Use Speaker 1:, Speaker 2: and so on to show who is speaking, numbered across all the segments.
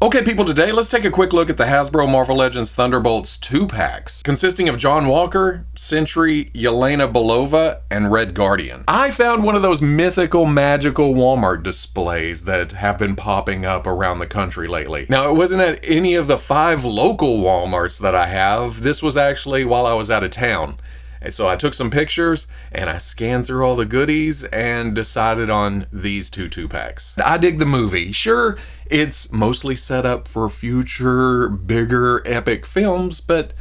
Speaker 1: Okay people, today let's take a quick look at the Hasbro Marvel Legends Thunderbolts 2-packs, consisting of John Walker, Sentry, Yelena Belova, and Red Guardian. I found one of those mythical, magical Walmart displays that have been popping up around the country lately. Now, it wasn't at any of the 5 local Walmarts that I have. This was actually while I was out of town. And so I took some pictures and I scanned through all the goodies and decided on these 2-packs. I dig the movie. Sure, it's mostly set up for future, bigger, epic films, but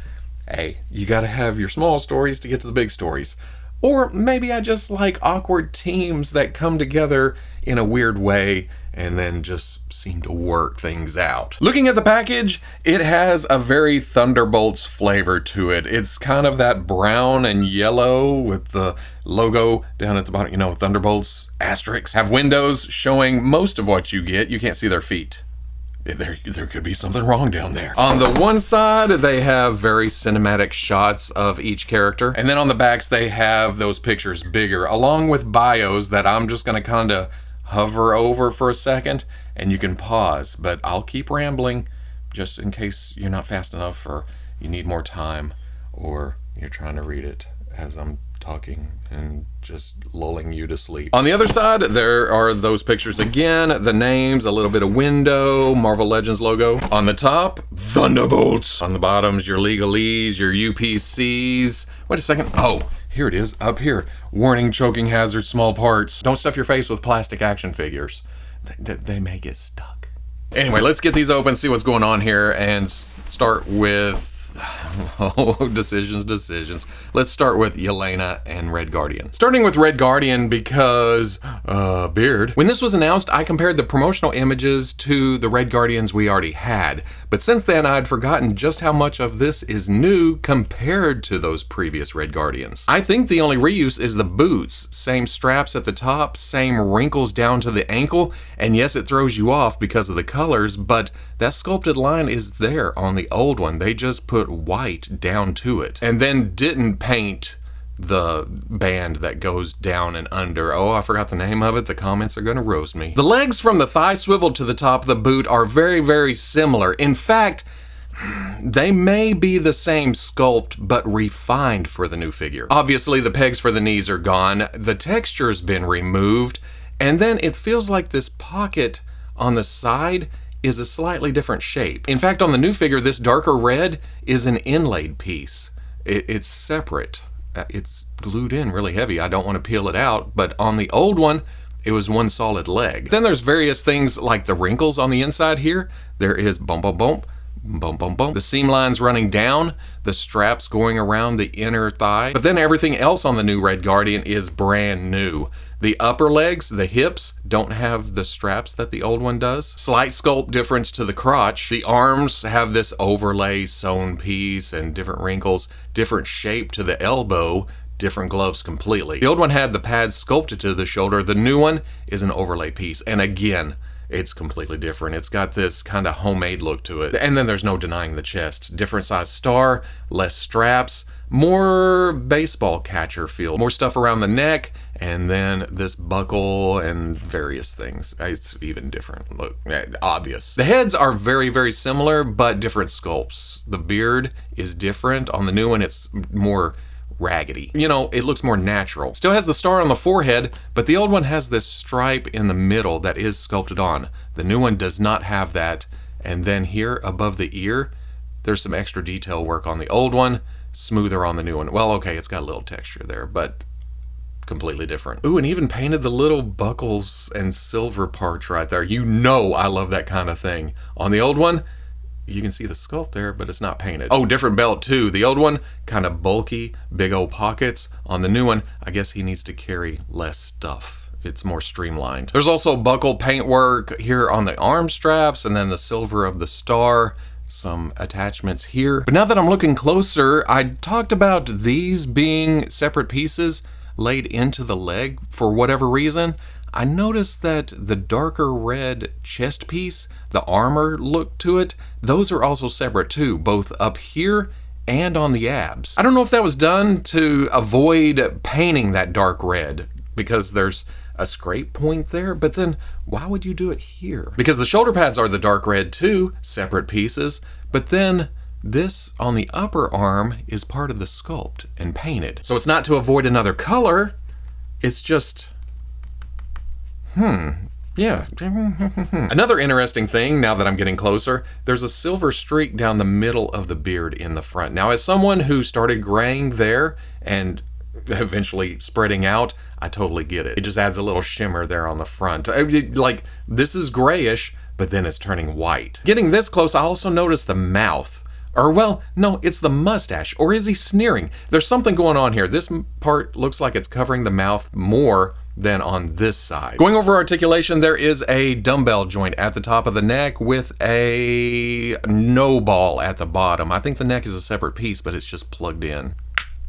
Speaker 1: hey, you gotta have your small stories to get to the big stories. Or maybe I just like awkward teams that come together in a weird way and then just seem to work things out. Looking at the package, it has a very Thunderbolts flavor to it. It's kind of that brown and yellow with the logo down at the bottom, you know, Thunderbolts asterisks. Have windows showing most of what you get. You can't see their feet. There could be something wrong down there. On the one side, they have very cinematic shots of each character. And then on the backs, they have those pictures bigger, along with bios that I'm just gonna kind of hover over for a second, and you can pause, but I'll keep rambling just in case you're not fast enough or you need more time or you're trying to read it as I'm talking and just lulling you to sleep. On the other side, there are those pictures again, the names, a little bit of window, Marvel Legends logo. On the top, Thunderbolts. On the bottoms, your legalese, your UPCs. Wait a second. Oh, here it is, up here. Warning, choking hazard, small parts. Don't stuff your face with plastic action figures. They may get stuck. Anyway, let's get these open, see what's going on here, and start with decisions. Let's start with Yelena and Red Guardian. Starting with Red Guardian because, beard. When this was announced, I compared the promotional images to the Red Guardians we already had. But since then, I'd forgotten just how much of this is new compared to those previous Red Guardians. I think the only reuse is the boots. Same straps at the top, same wrinkles down to the ankle, and yes, it throws you off because of the colors, but that sculpted line is there on the old one. They just put white down to it and then didn't paint the band that goes down and under. Oh, I forgot the name of it. The comments are gonna roast me. The legs from the thigh swivel to the top of the boot are very, very similar. In fact, they may be the same sculpt, but refined for the new figure. Obviously, the pegs for the knees are gone. The texture's been removed. And then it feels like this pocket on the side is a slightly different shape. In fact, on the new figure, this darker red is an inlaid piece. It's separate. It's glued in really heavy. I don't want to peel it out, but on the old one, it was one solid leg. Then there's various things like the wrinkles on the inside here. There is bump, bump, bump, bump, bump, bump. The seam lines running down, the straps going around the inner thigh. But then everything else on the new Red Guardian is brand new. The upper legs, the hips, don't have the straps that the old one does. Slight sculpt difference to the crotch. The arms have this overlay sewn piece and different wrinkles, different shape to the elbow, different gloves completely. The old one had the pads sculpted to the shoulder. The new one is an overlay piece. And again, it's completely different. It's got this kind of homemade look to it. And then there's no denying the chest. Different size star, less straps, more baseball catcher feel, more stuff around the neck, and then this buckle and various things. It's even different. Look, obvious. The heads are very, very similar, but different sculpts. The beard is different. On the new one, it's more raggedy. You know, it looks more natural. Still has the star on the forehead, but the old one has this stripe in the middle that is sculpted on. The new one does not have that. And then here above the ear, there's some extra detail work on the old one, smoother on the new one. Well, okay, it's got a little texture there, but completely different. Ooh, and even painted the little buckles and silver parts right there. You know I love that kind of thing. On the old one, you can see the sculpt there, but it's not painted. Oh, different belt too. The old one, kind of bulky, big old pockets. On the new one, I guess he needs to carry less stuff. It's more streamlined. There's also buckle paintwork here on the arm straps, and then the silver of the star. Some attachments here. But now that I'm looking closer, I talked about these being separate pieces laid into the leg for whatever reason. I noticed that the darker red chest piece, the armor look to it, those are also separate too, both up here and on the abs. I don't know if that was done to avoid painting that dark red, because there's a scrape point there, but then why would you do it here? Because the shoulder pads are the dark red too, separate pieces, but then this on the upper arm is part of the sculpt and painted. So it's not to avoid another color, it's just, yeah. Another interesting thing, now that I'm getting closer, there's a silver streak down the middle of the beard in the front. Now, as someone who started graying there and eventually spreading out, I totally get it. It just adds a little shimmer there on the front. Like, this is grayish, but then it's turning white. Getting this close, I also noticed the mouth. Or, well, no, it's the mustache. Or is he sneering? There's something going on here. This part looks like it's covering the mouth more than on this side. Going over articulation, there is a dumbbell joint at the top of the neck with a no ball at the bottom. I think the neck is a separate piece, but it's just plugged in.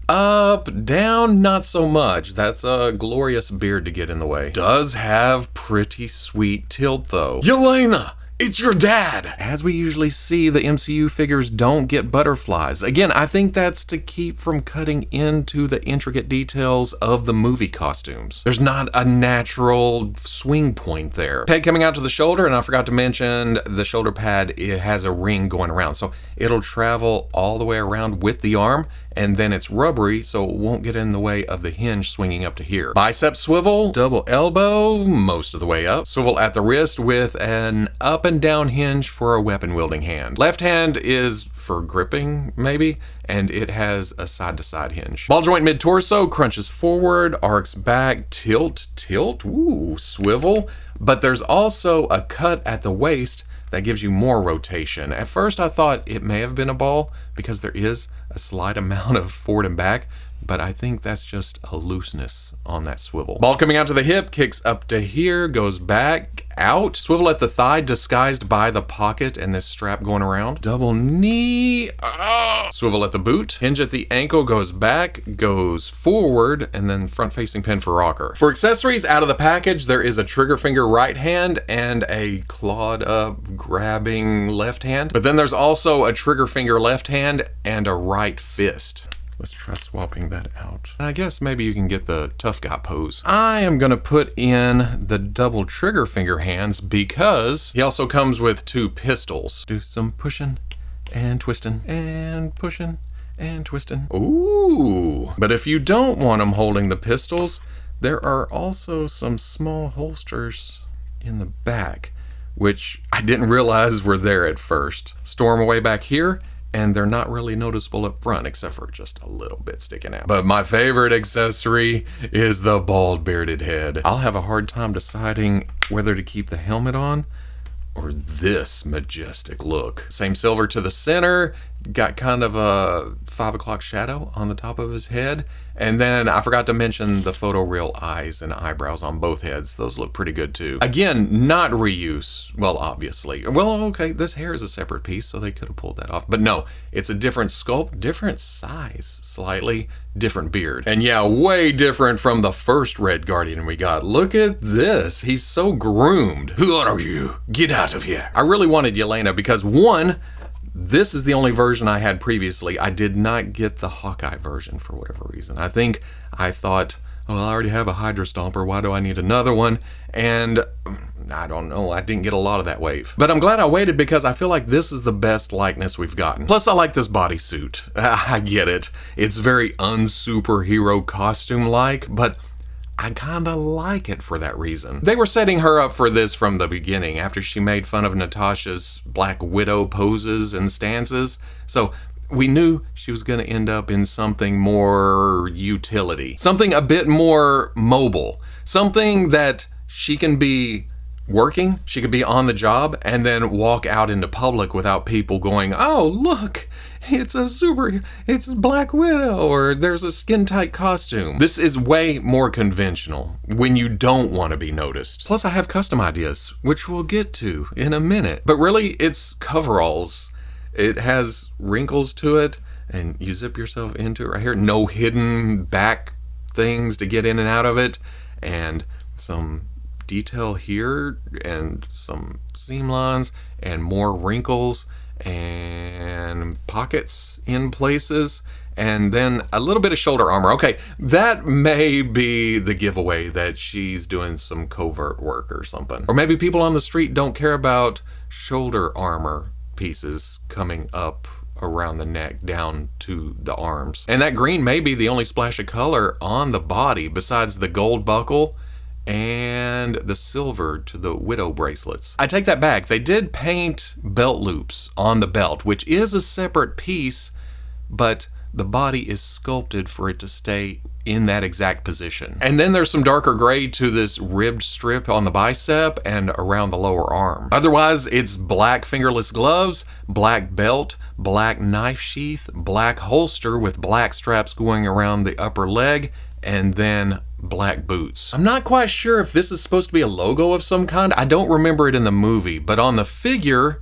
Speaker 1: Up, down, not so much. That's a glorious beard to get in the way. Does have pretty sweet tilt though. Yelena! It's your dad! As we usually see, the MCU figures don't get butterflies. Again, I think that's to keep from cutting into the intricate details of the movie costumes. There's not a natural swing point there. Peg coming out to the shoulder, and I forgot to mention the shoulder pad, it has a ring going around. So it'll travel all the way around with the arm, and then it's rubbery, so it won't get in the way of the hinge swinging up to here. Bicep swivel, double elbow, most of the way up. Swivel at the wrist with an up and down hinge for a weapon wielding hand. Left hand is for gripping, maybe, and it has a side-to-side hinge. Ball joint mid-torso, crunches forward, arcs back, tilt, ooh, swivel. But there's also a cut at the waist that gives you more rotation. At first I thought it may have been a ball because there is a slight amount of forward and back, but I think that's just a looseness on that swivel. Ball coming out to the hip, kicks up to here, goes back, out. Swivel at the thigh, disguised by the pocket and this strap going around. Double knee, swivel at the boot. Hinge at the ankle, goes back, goes forward, and then front-facing pin for rocker. For accessories, out of the package, there is a trigger finger right hand and a clawed up, grabbing left hand. But then there's also a trigger finger left hand and a right fist. Let's try swapping that out. I guess maybe you can get the tough guy pose. I am gonna put in the double trigger finger hands because he also comes with two pistols. Do some pushing and twisting and pushing and twisting. Ooh. But if you don't want him holding the pistols, there are also some small holsters in the back, which I didn't realize were there at first. Store them away back here, and they're not really noticeable up front, except for just a little bit sticking out. But my favorite accessory is the bald bearded head. I'll have a hard time deciding whether to keep the helmet on or this majestic look. Same silver to the center, got kind of a 5 o'clock shadow on the top of his head. And then I forgot to mention the photoreal eyes and eyebrows on both heads. Those look pretty good too. Again, not reuse. Well, obviously. Well, okay, this hair is a separate piece, so they could have pulled that off. But no, it's a different sculpt, different size, slightly different beard. And yeah, way different from the first Red Guardian we got. Look at this. He's so groomed. Who are you? Get out of here. I really wanted Yelena because one, this is the only version I had previously. I did not get the Hawkeye version for whatever reason. I thought, well, I already have a Hydra Stomper. Why do I need another one? And I don't know. I didn't get a lot of that wave. But I'm glad I waited because I feel like this is the best likeness we've gotten. Plus, I like this bodysuit. I get it. It's very unsuperhero costume-like, but I kinda like it for that reason. They were setting her up for this from the beginning after she made fun of Natasha's Black Widow poses and stances. So we knew she was gonna end up in something more utility. Something a bit more mobile. Something that she can be working, she could be on the job, and then walk out into public without people going, oh, look, it's Black Widow, or there's a skin-tight costume. This is way more conventional when you don't want to be noticed. Plus, I have custom ideas, which we'll get to in a minute. But really, it's coveralls. It has wrinkles to it, and you zip yourself into it right here. No hidden back things to get in and out of it, and some detail here, and some seam lines, and more wrinkles, and pockets in places, and then a little bit of shoulder armor. Okay, that may be the giveaway that she's doing some covert work or something. Or maybe people on the street don't care about shoulder armor pieces coming up around the neck down to the arms. And that green may be the only splash of color on the body besides the gold buckle and the silver to the widow bracelets. I take that back. They did paint belt loops on the belt, which is a separate piece, but the body is sculpted for it to stay in that exact position. And then there's some darker gray to this ribbed strip on the bicep and around the lower arm. Otherwise, it's black fingerless gloves, black belt, black knife sheath, black holster with black straps going around the upper leg, and then black boots. I'm not quite sure if this is supposed to be a logo of some kind. I don't remember it in the movie, but on the figure,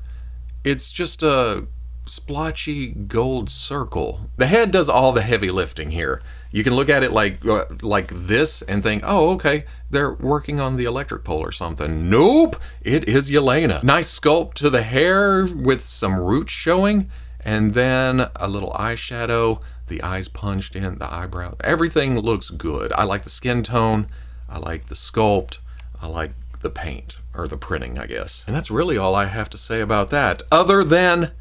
Speaker 1: it's just a splotchy gold circle. The head does all the heavy lifting here. You can look at it like this and think, oh, okay, they're working on the electric pole or something. Nope, it is Yelena. Nice sculpt to the hair with some roots showing, and then a little eyeshadow, the eyes punched in, the eyebrow. Everything looks good. I like the skin tone. I like the sculpt. I like the paint, or the printing, I guess. And that's really all I have to say about that, other than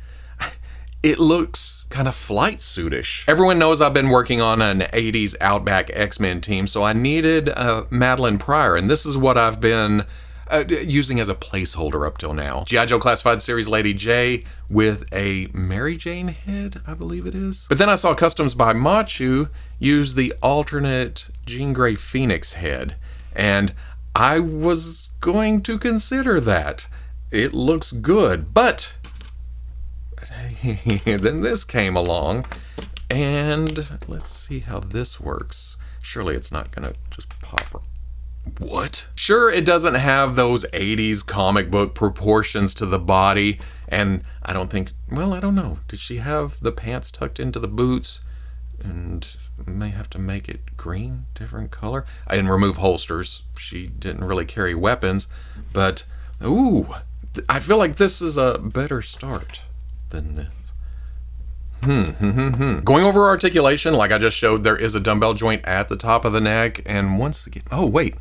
Speaker 1: it looks kind of flight suitish. Everyone knows I've been working on an 80s Outback X-Men team, so I needed Madeline Pryor, and this is what I've been using as a placeholder up till now. G.I. Joe Classified Series Lady J with a Mary Jane head, I believe it is. But then I saw Customs by Machu use the alternate Jean Grey Phoenix head, and I was going to consider that. It looks good, but then this came along, and let's see how this works. Surely it's not gonna just pop. What? Sure, it doesn't have those 80s comic book proportions to the body, and I don't think, well, I don't know. Did she have the pants tucked into the boots? And may have to make it green, different color. I didn't remove holsters. She didn't really carry weapons, but ooh, I feel like this is a better start than this. Going over articulation, like I just showed, there is a dumbbell joint at the top of the neck, and once again, oh wait,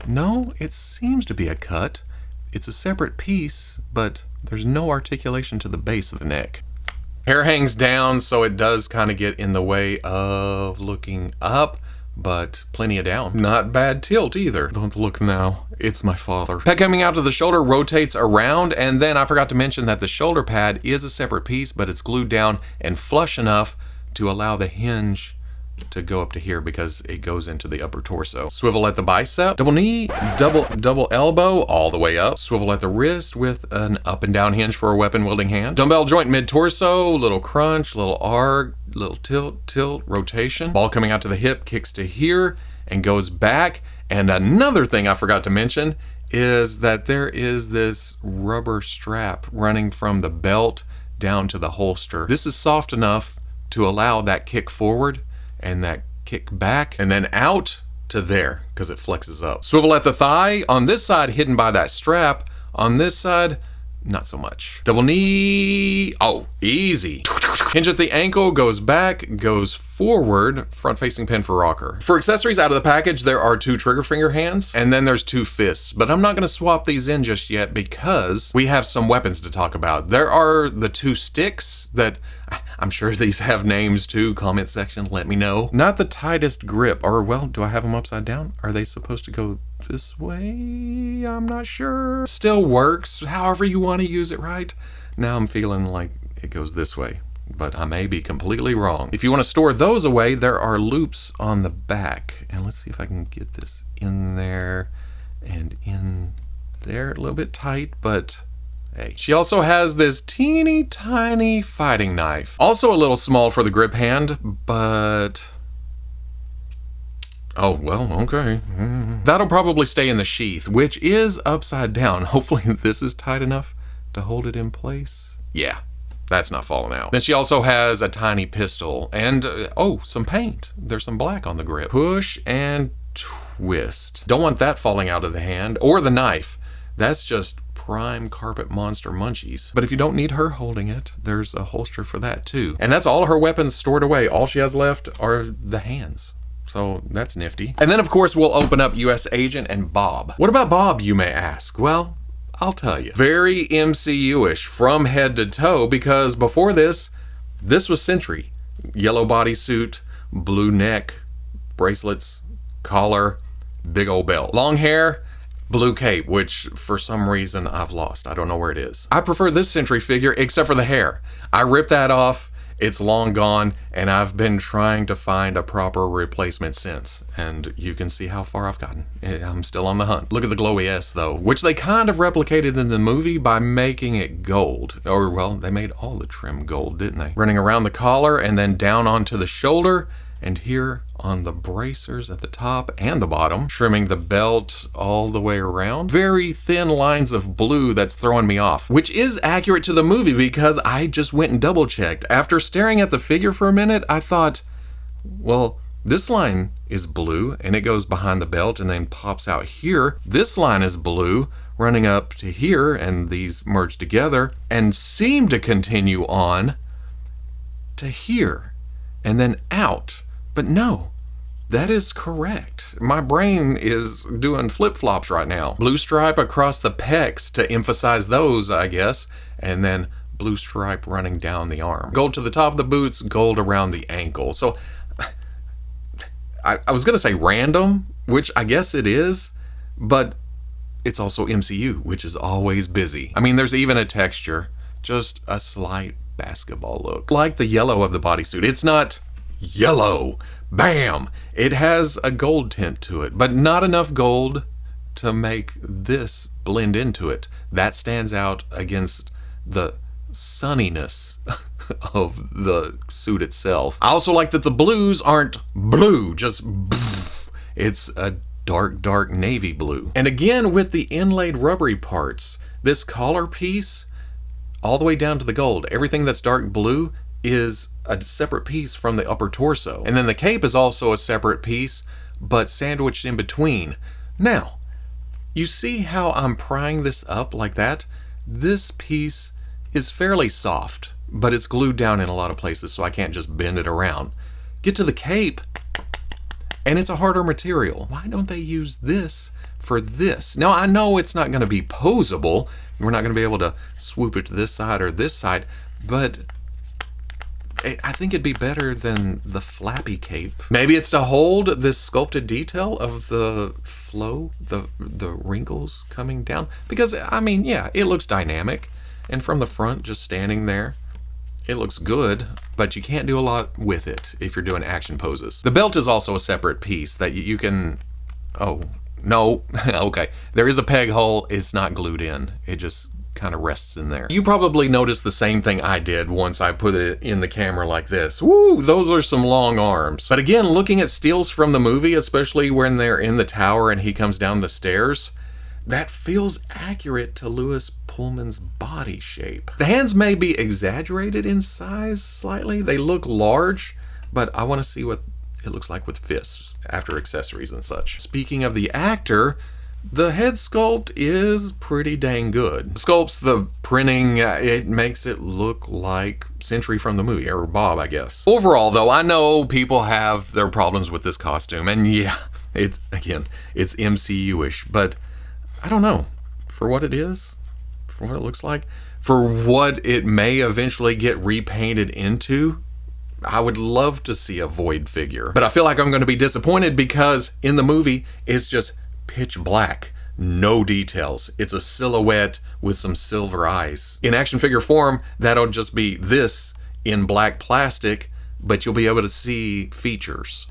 Speaker 1: no, it seems to be a cut. It's a separate piece, but there's no articulation to the base of the neck. Hair hangs down, so it does kind of get in the way of looking up, but plenty of down. Not bad tilt either. Don't look now, it's my father. Pad coming out to the shoulder rotates around, and then I forgot to mention that the shoulder pad is a separate piece, but it's glued down and flush enough to allow the hinge to go up to here because it goes into the upper torso. Swivel at the bicep, double knee, double elbow all the way up. Swivel at the wrist with an up and down hinge for a weapon wielding hand. Dumbbell joint mid torso, little crunch, little arc, little tilt, rotation. Ball coming out to the hip, kicks to here and goes back. And another thing I forgot to mention is that there is this rubber strap running from the belt down to the holster. This is soft enough to allow that kick forward and that kick back and then out to there because it flexes up. Swivel at the thigh, on this side hidden by that strap, on this side not so much. Double knee, oh, easy. Hinge at the ankle, goes back, goes forward, front facing pin for rocker. For accessories out of the package, there are 2 trigger finger hands, and then there's 2 fists, but I'm not gonna swap these in just yet because we have some weapons to talk about. There are the 2 sticks that, I'm sure these have names too, comment section, let me know. Not the tightest grip, or well, do I have them upside down? Are they supposed to go this way? I'm not sure. Still works, however you want to use it, right? Now I'm feeling like it goes this way, but I may be completely wrong. If you want to store those away, there are loops on the back. And let's see if I can get this in there and in there. A little bit tight, but hey. She also has this teeny tiny fighting knife. Also a little small for the grip hand, but oh, well, okay. That'll probably stay in the sheath, which is upside down. Hopefully this is tight enough to hold it in place. Yeah, that's not falling out. Then she also has a tiny pistol and, oh, some paint. There's some black on the grip. Push and twist. Don't want that falling out of the hand or the knife. That's just prime carpet monster munchies. But if you don't need her holding it, there's a holster for that too. And that's all her weapons stored away. All she has left are the hands. So that's nifty. And then of course we'll open up US Agent and Bob. What about Bob, you may ask? Well, I'll tell you. Very MCU-ish from head to toe, because before this was Sentry. Yellow bodysuit, blue neck, bracelets, collar, big old belt. Long hair, blue cape, which for some reason I've lost. I don't know where it is. I prefer this Sentry figure except for the hair. I ripped that off. It's long gone, and I've been trying to find a proper replacement since, and you can see how far I've gotten. I'm still on the hunt. Look at the glowy S though, which they kind of replicated in the movie by making it gold. Or, well, they made all the trim gold, didn't they? Running around the collar and then down onto the shoulder, and here on the bracers at the top and the bottom, trimming the belt all the way around. Very thin lines of blue that's throwing me off, which is accurate to the movie because I just went and double checked. After staring at the figure for a minute, I thought, well, this line is blue and it goes behind the belt and then pops out here. This line is blue running up to here, and these merge together and seem to continue on to here and then out. But no, that is correct. My brain is doing flip-flops right now. Blue stripe across the pecs to emphasize those, I guess, and then blue stripe running down the arm. Gold to the top of the boots, gold around the ankle. So I was gonna say random, which I guess it is, but it's also MCU, which is always busy. I mean, there's even a texture, just a slight basketball look. Like the yellow of the bodysuit. It's not yellow, bam! It has a gold tint to it, but not enough gold to make this blend into it. That stands out against the sunniness of the suit itself. I also like that the blues aren't blue, just it's a dark navy blue. And again with the inlaid rubbery parts, this collar piece all the way down to the gold, everything that's dark blue is a separate piece from the upper torso. And then the cape is also a separate piece, but sandwiched in between. Now, you see how I'm prying this up like that? This piece is fairly soft, but it's glued down in a lot of places, so I can't just bend it around. Get to the cape, and it's a harder material. Why don't they use this for this? Now, I know it's not gonna be posable. We're not gonna be able to swoop it to this side or this side, but I think it'd be better than the flappy cape. Maybe it's to hold this sculpted detail of the flow, the wrinkles coming down. Because, I mean, yeah, it looks dynamic. And from the front, just standing there, it looks good, but you can't do a lot with it if you're doing action poses. The belt is also a separate piece that you can, oh, no, okay. There is a peg hole, it's not glued in. It just kind of rests in there. You probably noticed the same thing I did once I put it in the camera like this. Woo, those are some long arms. But again, looking at steals from the movie, especially when they're in the tower and he comes down the stairs, that feels accurate to Louis Pullman's body shape. The hands may be exaggerated in size slightly. They look large, but I want to see what it looks like with fists after accessories and such. Speaking of the actor, the head sculpt is pretty dang good. Sculpts the printing, it makes it look like Sentry from the movie, or Bob, I guess. Overall though, I know people have their problems with this costume, and yeah, it's MCU-ish, but I don't know, for what it is, for what it looks like, for what it may eventually get repainted into, I would love to see a Void figure. But I feel like I'm going to be disappointed because in the movie, it's just pitch black, no details. It's a silhouette with some silver eyes. In action figure form, that'll just be this in black plastic, but you'll be able to see features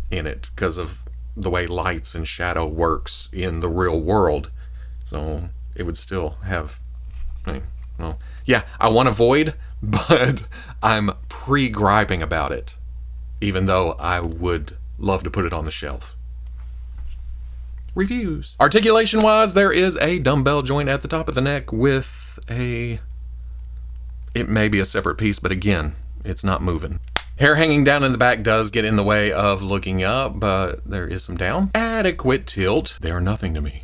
Speaker 1: in it because of the way lights and shadow works in the real world. So it would still have, well, yeah, I want a Void, but I'm pre-griping about it, even though I would love to put it on the shelf. Reviews. Articulation wise, there is a dumbbell joint at the top of the neck with it may be a separate piece, but again, it's not moving. Hair hanging down in the back does get in the way of looking up, but there is some down. Adequate tilt. They are nothing to me.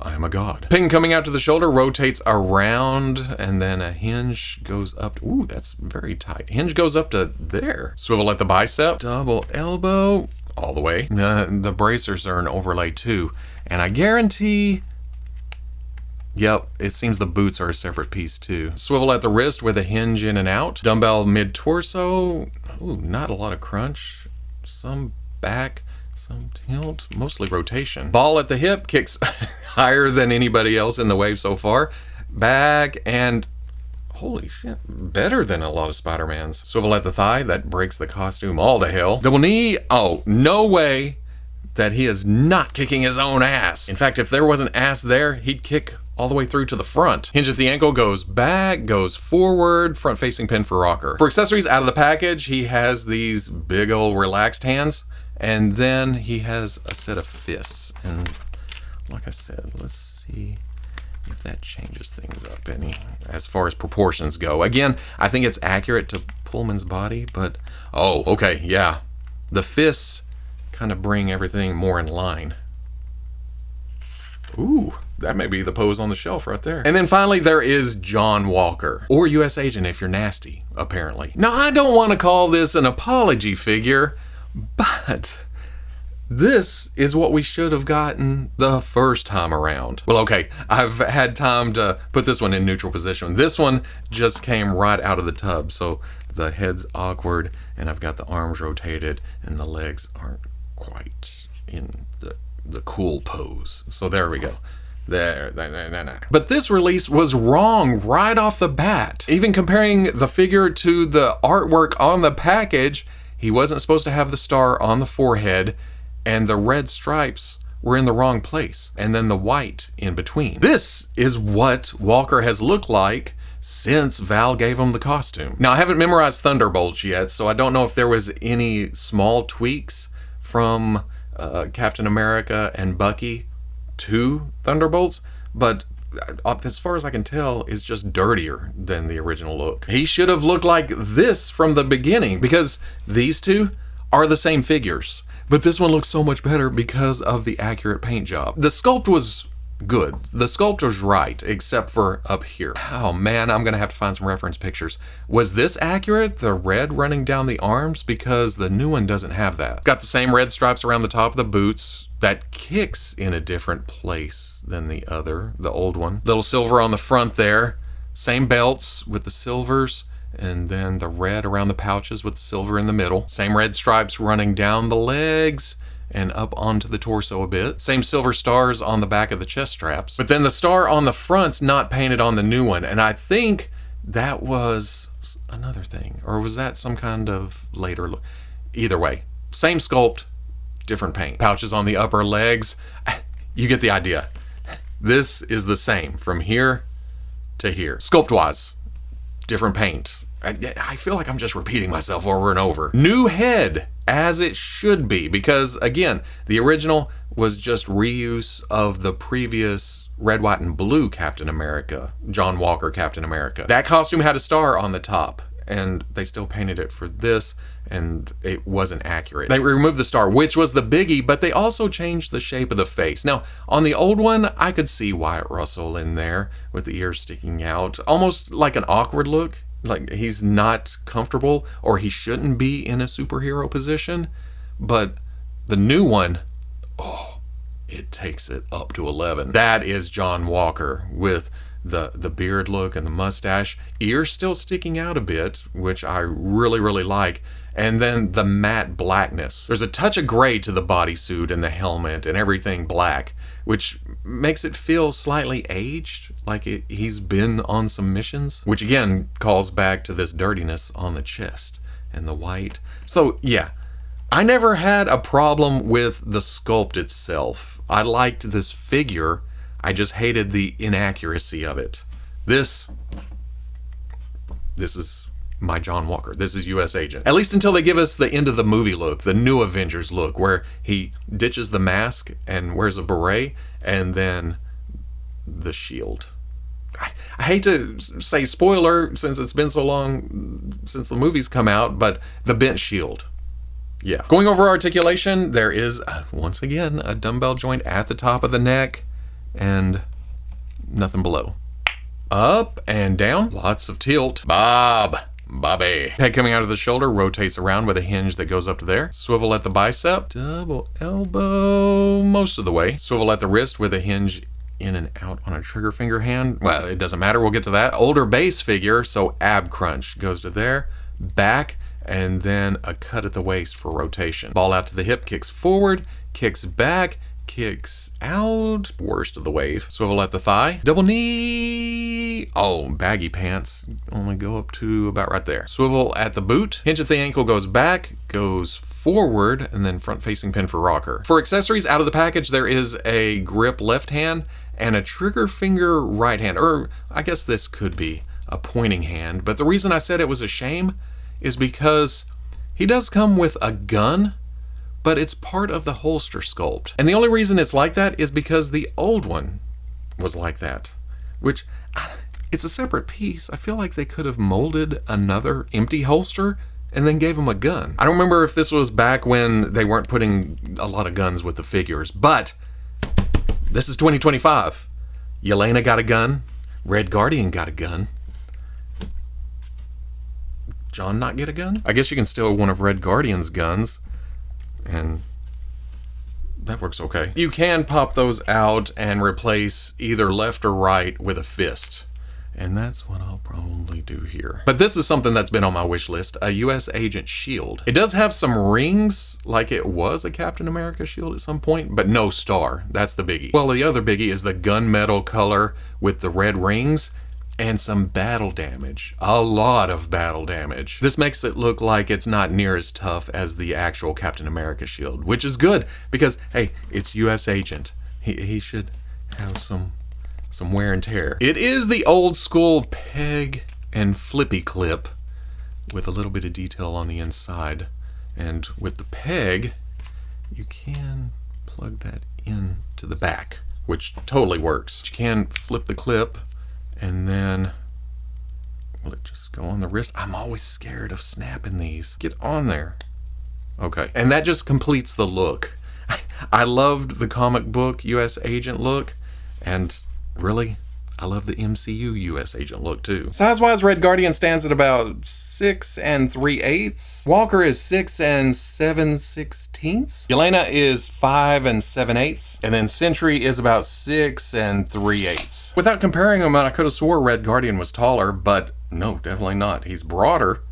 Speaker 1: I am a god. Pin coming out to the shoulder rotates around, and then a hinge goes up. Ooh, that's very tight. Hinge goes up to there. Swivel at the bicep. Double elbow all the way. The bracers are an overlay too. And I guarantee... Yep, it seems the boots are a separate piece too. Swivel at the wrist with a hinge in and out. Dumbbell mid-torso. Ooh, not a lot of crunch. Some back, some tilt, mostly rotation. Ball at the hip, kicks higher than anybody else in the wave so far. Back and... Holy shit, better than a lot of Spider-Mans. Swivel at the thigh, that breaks the costume all to hell. Double knee, oh, no way that he is not kicking his own ass. In fact, if there was an ass there, he'd kick all the way through to the front. Hinge at the ankle, goes back, goes forward, front facing pin for rocker. For accessories out of the package, he has these big old relaxed hands, and then he has a set of fists. And like I said, let's see if that changes things up any as far as proportions go. Again, I think it's accurate to Pullman's body, but oh, okay, yeah. The fists kind of bring everything more in line. Ooh, that may be the pose on the shelf right there. And then finally, there is John Walker, or US Agent if you're nasty, apparently. Now, I don't want to call this an apology figure, but this is what we should have gotten the first time around. Well, okay, I've had time to put this one in neutral position. This one just came right out of the tub, so the head's awkward, and I've got the arms rotated, and the legs aren't quite in the cool pose. So there we go. There. But this release was wrong right off the bat. Even comparing the figure to the artwork on the package, he wasn't supposed to have the star on the forehead, and the red stripes were in the wrong place, and then the white in between. This is what Walker has looked like since Val gave him the costume. Now, I haven't memorized Thunderbolts yet, so I don't know if there was any small tweaks from Captain America and Bucky to Thunderbolts, but as far as I can tell, it's just dirtier than the original look. He should have looked like this from the beginning, because these two are the same figures, but this one looks so much better because of the accurate paint job. The sculpt was good. The sculpt was right, except for up here. Oh man, I'm gonna have to find some reference pictures. Was this accurate, the red running down the arms? Because the new one doesn't have that. Got the same red stripes around the top of the boots. That kicks in a different place than the other, the old one. Little silver on the front there. Same belts with the silvers, and then the red around the pouches with the silver in the middle. Same red stripes running down the legs and up onto the torso a bit. Same silver stars on the back of the chest straps. But then the star on the front's not painted on the new one, and I think that was another thing. Or was that some kind of later look? Either way, same sculpt, different paint. Pouches on the upper legs. You get the idea. This is the same from here to here. Sculpt-wise, different paint. I feel like I'm just repeating myself over and over. New head, as it should be, because again, the original was just reuse of the previous red, white, and blue Captain America, John Walker Captain America. That costume had a star on the top, and they still painted it for this, and it wasn't accurate. They removed the star, which was the biggie, but they also changed the shape of the face. Now, on the old one, I could see Wyatt Russell in there with the ears sticking out, almost like an awkward look. Like he's not comfortable, or he shouldn't be in a superhero position. But the new one, oh, it takes it up to 11. That is John Walker with the beard look and the mustache. Ears still sticking out a bit, which I really like. And then the matte blackness. There's a touch of gray to the bodysuit and the helmet and everything black, which makes it feel slightly aged, like he's been on some missions, which again calls back to this dirtiness on the chest and the white. So yeah, I never had a problem with the sculpt itself. I liked this figure, I just hated the inaccuracy of it. This is my John Walker. This is US Agent. At least until they give us the end of the movie look, the new Avengers look, where he ditches the mask and wears a beret, and then the shield. I hate to say spoiler since it's been so long since the movie's come out, but the bent shield. Yeah. Going over articulation, there is, once again, a dumbbell joint at the top of the neck. and nothing below. Up and down, lots of tilt. Bobby. Head coming out of the shoulder, rotates around with a hinge that goes up to there. Swivel at the bicep, double elbow most of the way. Swivel at the wrist with a hinge in and out on a trigger finger hand. Well, it doesn't matter, we'll get to that. Older base figure, so ab crunch goes to there, back, and then a cut at the waist for rotation. Ball out to the hip, kicks forward, kicks back, kicks out, worst of the wave. Swivel at the thigh, double knee. Oh, baggy pants only go up to about right there. Swivel at the boot, hinge at the ankle, goes back, goes forward, and then front facing pin for rocker. For accessories out of the package, there is a grip left hand and a trigger finger right hand, or I guess this could be a pointing hand, but the reason I said it was a shame is because he does come with a gun, but it's part of the holster sculpt. And the only reason it's like that is because the old one was like that, which it's a separate piece. I feel like they could have molded another empty holster and then gave him a gun. I don't remember if this was back when they weren't putting a lot of guns with the figures, but this is 2025. Yelena got a gun. Red Guardian got a gun. John not get a gun? I guess you can steal one of Red Guardian's guns, and that works okay. You can pop those out and replace either left or right with a fist. And that's what I'll probably do here. But this is something that's been on my wish list, a US Agent shield. It does have some rings, like it was a Captain America shield at some point, but no star. That's the biggie. Well, the other biggie is the gunmetal color with the red rings and some battle damage. A lot of battle damage. This makes it look like it's not near as tough as the actual Captain America shield, which is good because, hey, it's US Agent. He should have some wear and tear. It is the old school peg and flippy clip with a little bit of detail on the inside. And with the peg, you can plug that in to the back, which totally works. You can flip the clip and then will it just go on the wrist? I'm always scared of snapping these. Get on there. Okay, and that just completes the look. I loved the comic book US Agent look, and really, I love the MCU US Agent look too. Size-wise, Red Guardian stands at about 6 3/8. Walker is 6 7/16. Yelena is 5 7/8. And then Sentry is about 6 3/8. Without comparing them, I could have swore Red Guardian was taller, but no, definitely not. He's broader,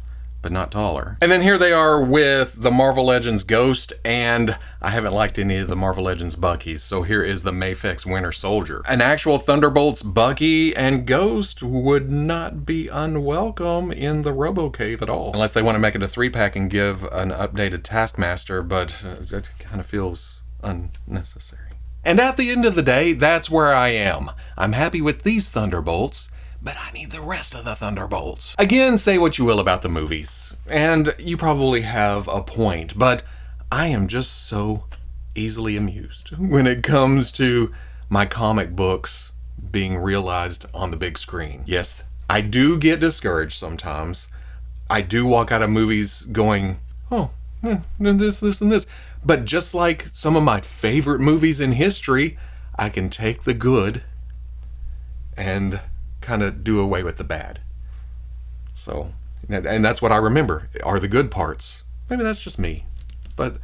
Speaker 1: but not taller. And then here they are with the Marvel Legends Ghost, and I haven't liked any of the Marvel Legends Buckies, so here is the Mafex Winter Soldier. An actual Thunderbolts Bucky and Ghost would not be unwelcome in the Robo Cave at all. Unless they want to make it a 3-pack and give an updated Taskmaster, but that kind of feels unnecessary. And at the end of the day, that's where I am. I'm happy with these Thunderbolts, but I need the rest of the Thunderbolts. Again, say what you will about the movies, and you probably have a point, but I am just so easily amused when it comes to my comic books being realized on the big screen. Yes, I do get discouraged sometimes. I do walk out of movies going, oh, this, and this. But just like some of my favorite movies in history, I can take the good and kind of do away with the bad. So, and that's what I remember, are the good parts. Maybe that's just me, but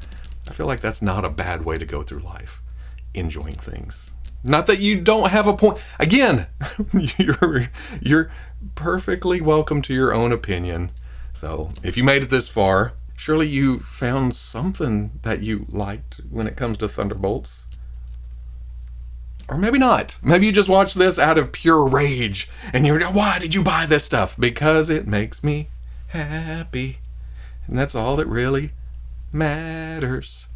Speaker 1: I feel like that's not a bad way to go through life, enjoying things. Not that you don't have a point. Again, you're perfectly welcome to your own opinion. So if you made it this far, surely you found something that you liked when it comes to Thunderbolts. Or maybe not. Maybe you just watched this out of pure rage and you're, why did you buy this stuff? Because it makes me happy. And that's all that really matters.